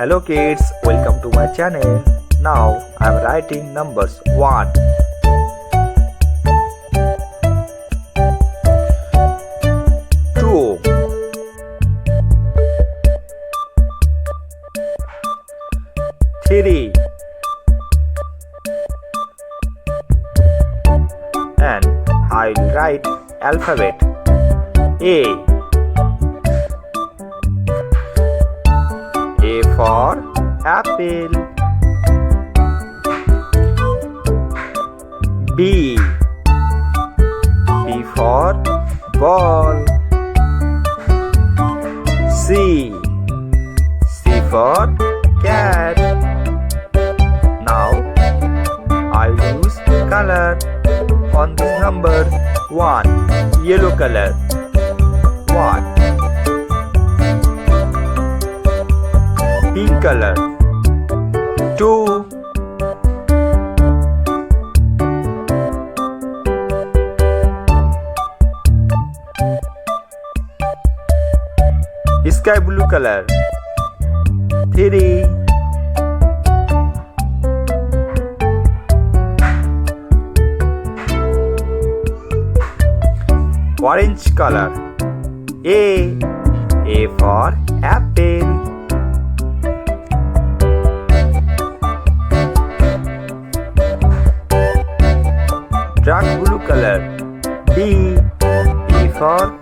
Hello kids, welcome to my channel. Now I am writing numbers 1, 2, 3, and I will write alphabet A. A for apple. B. B for ball. C. C for cat. Now I use color on this number 1. Yellow color. 1. Pink color. 2. Sky blue color. 3. Orange color. A. A for apple. Dark blue color. B. B for